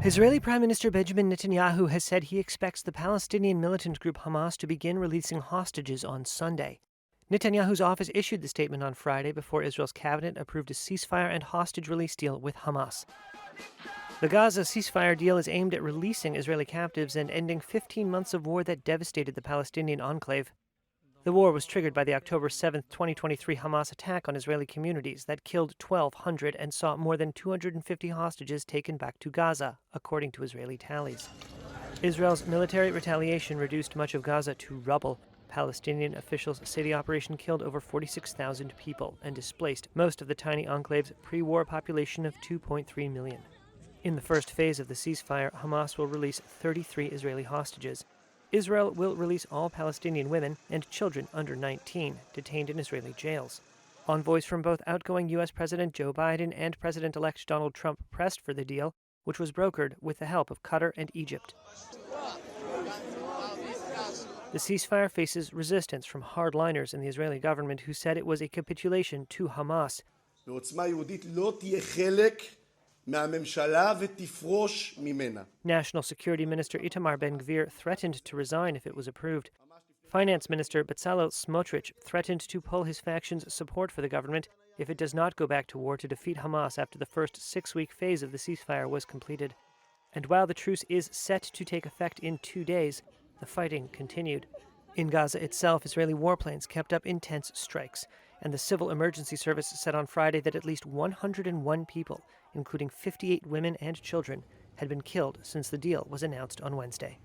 Israeli Prime Minister Benjamin Netanyahu has said he expects the Palestinian militant group Hamas to begin releasing hostages on Sunday. Netanyahu's office issued the statement on Friday before Israel's cabinet approved a ceasefire and hostage release deal with Hamas. The Gaza Ceasefire deal is aimed at releasing Israeli captives and ending 15 months of war that devastated the Palestinian enclave. The war was triggered by the October 7, 2023 Hamas attack on Israeli communities that killed 1,200 and saw more than 250 hostages taken back to Gaza, according to Israeli tallies. Israel's military retaliation reduced much of Gaza to rubble. Palestinian officials say the operation killed over 46,000 people and displaced most of the tiny enclave's pre-war population of 2.3 million. In the first phase of the ceasefire, Hamas will release 33 Israeli hostages. Israel will release all Palestinian women and children under 19 detained in Israeli jails. Envoys from both outgoing U.S. President Joe Biden and President-elect Donald Trump pressed for the deal, which was brokered with the help of Qatar and Egypt. The ceasefire faces resistance from hardliners in the Israeli government who said it was a capitulation to Hamas. National Security Minister Itamar Ben-Gvir threatened to resign if it was approved. Finance Minister Bezalel Smotrich threatened to pull his faction's support for the government if it does not go back to war to defeat Hamas after the first 6-week phase of the ceasefire was completed. And while the truce is set to take effect in 2 days, the fighting continued. In Gaza itself, Israeli warplanes kept up intense strikes, and the Civil Emergency Service said on Friday that at least 101 people, including 58 women and children, had been killed since the deal was announced on Wednesday.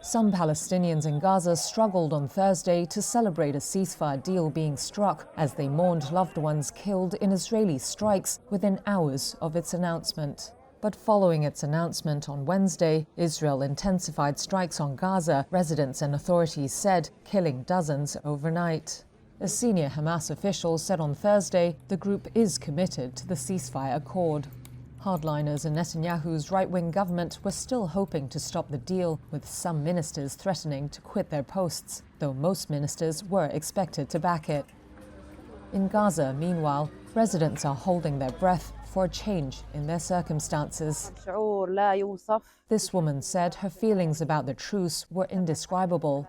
Some Palestinians in Gaza struggled on Thursday to celebrate a ceasefire deal being struck as they mourned loved ones killed in Israeli strikes within hours of its announcement. But following its announcement on Wednesday, Israel intensified strikes on Gaza, residents and authorities said, killing dozens overnight. A senior Hamas official said on Thursday the group is committed to the ceasefire accord. Hardliners in Netanyahu's right-wing government were still hoping to stop the deal, with some ministers threatening to quit their posts, though most ministers were expected to back it. In Gaza, meanwhile, residents are holding their breath for a change in their circumstances. This woman said her feelings about the truce were indescribable.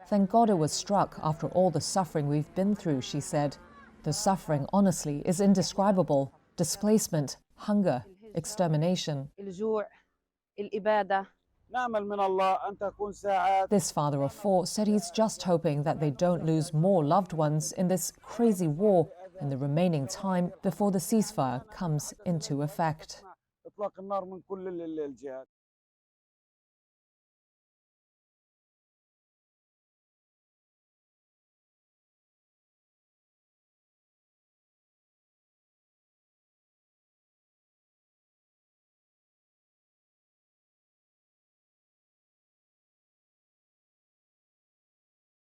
Thank God it was struck after all the suffering we've been through, she said. The suffering, honestly, is indescribable. Displacement, hunger, extermination. This father of 4 said he's just hoping that they don't lose more loved ones in this crazy war in the remaining time before the ceasefire comes into effect.